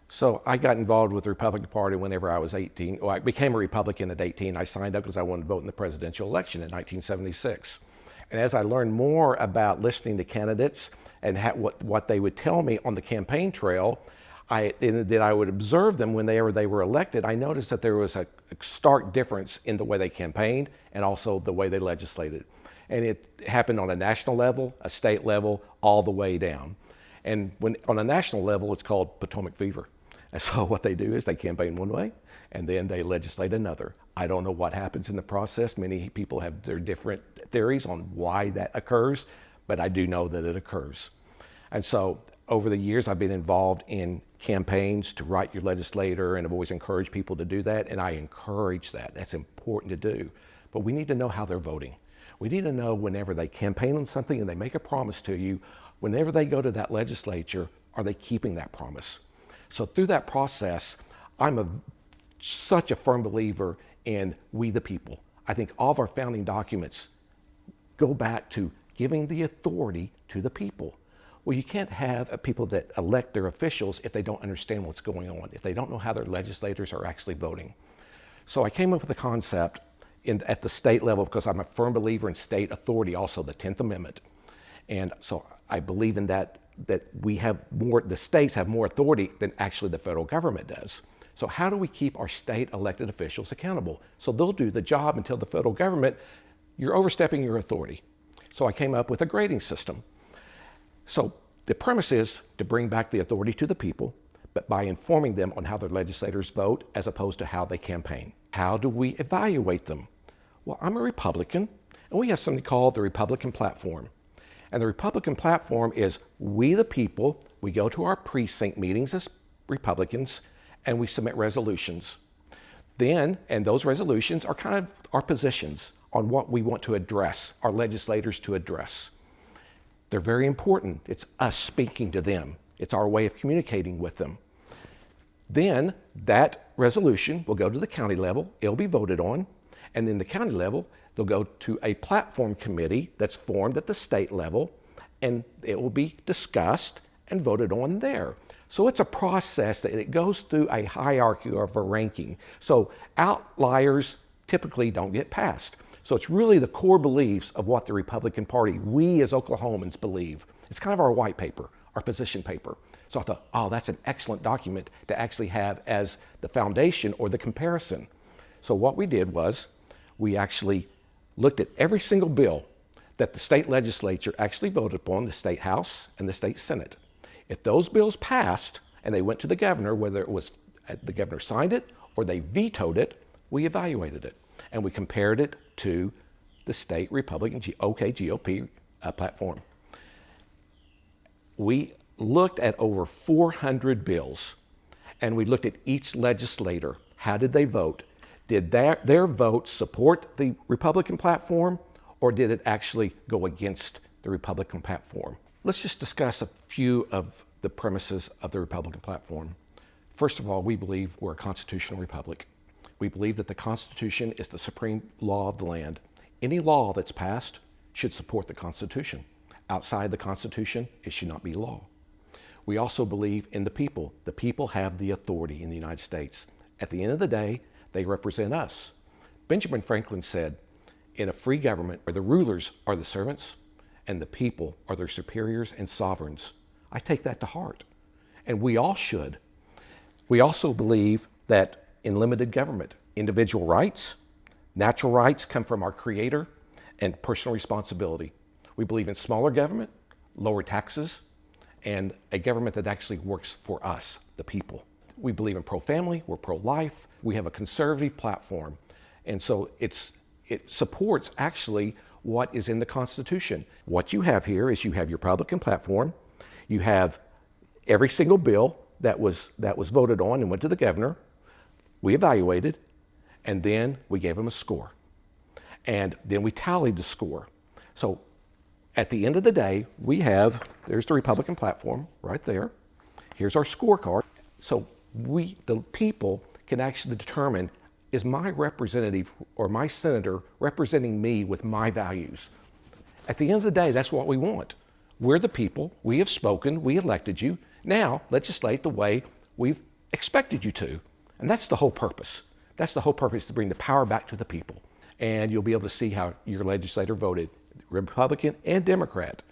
So I got involved with the Republican Party whenever I was 18. Well, I became a Republican at 18. I signed up because I wanted to vote in the presidential election in 1976. And as I learned more about listening to candidates and what they would tell me on the campaign trail, that I would observe them whenever they were elected, I noticed that there was a stark difference in the way they campaigned and also the way they legislated. And it happened on a national level, a state level, all the way down. And on a national level, it's called Potomac fever. And so what they do is they campaign one way and then they legislate another. I don't know what happens in the process. Many people have their different theories on why that occurs, but I do know that it occurs. And so over the years, I've been involved in campaigns to write your legislator, and I've always encouraged people to do that, and I encourage that. That's important to do. But we need to know how they're voting. We need to know whenever they campaign on something and they make a promise to you, whenever they go to that legislature, are they keeping that promise? So through that process, I'm such a firm believer in we the people. I think all of our founding documents go back to giving the authority to the people. Well, you can't have people that elect their officials if they don't understand what's going on, if they don't know how their legislators are actually voting. So I came up with a concept at the state level because I'm a firm believer in state authority, also the 10th Amendment. And so I believe in that we have more, the states have more authority than actually the federal government does. So how do we keep our state elected officials accountable? So they'll do the job until the federal government, you're overstepping your authority. So I came up with a grading system. So the premise is to bring back the authority to the people, but by informing them on how their legislators vote as opposed to how they campaign. How do we evaluate them? Well, I'm a Republican, and we have something called the Republican platform. And the Republican platform is we the people, we go to our precinct meetings as Republicans, and we submit resolutions. Then, and those resolutions are kind of our positions on what we want to address, our legislators to address. They're very important. It's us speaking to them. It's our way of communicating with them. Then that resolution will go to the county level. It'll be voted on. And then the county level, they'll go to a platform committee that's formed at the state level, and it will be discussed and voted on there. So it's a process that it goes through a hierarchy of a ranking. So outliers typically don't get passed. So it's really the core beliefs of what the Republican Party, we as Oklahomans believe. It's kind of our white paper, our position paper. So I thought, oh, that's an excellent document to actually have as the foundation or the comparison. So what we did was we actually looked at every single bill that the state legislature actually voted upon, the state House and the state Senate. If those bills passed and they went to the governor, whether it was the governor signed it or they vetoed it, we evaluated it. And we compared it to the state Republican OKGOP platform. We looked at over 400 bills, and we looked at each legislator. How did they vote? Did their vote support the Republican platform, or did it actually go against the Republican platform? Let's just discuss a few of the premises of the Republican platform. First of all, we believe we're a constitutional republic. We believe that the Constitution is the supreme law of the land. Any law that's passed should support the Constitution. Outside the Constitution, it should not be law. We also believe in the people. The people have the authority in the United States. At the end of the day, they represent us. Benjamin Franklin said, in a free government where the rulers are the servants and the people are their superiors and sovereigns. I take that to heart, and we all should. We also believe that in limited government, individual rights, natural rights come from our Creator, and personal responsibility. We believe in smaller government, lower taxes, and a government that actually works for us, the people. We believe in pro-family, we're pro-life, we have a conservative platform, and so it supports actually what is in the Constitution. What you have here is you have your Republican platform, you have every single bill that was voted on and went to the governor. We evaluated, and then we gave them a score. And then we tallied the score. So at the end of the day, there's the Republican platform right there. Here's our scorecard. So the people can actually determine, is my representative or my senator representing me with my values? At the end of the day, that's what we want. We're the people, we have spoken, we elected you. Now legislate the way we've expected you to. And that's the whole purpose. That's the whole purpose, to bring the power back to the people. And you'll be able to see how your legislator voted, Republican and Democrat.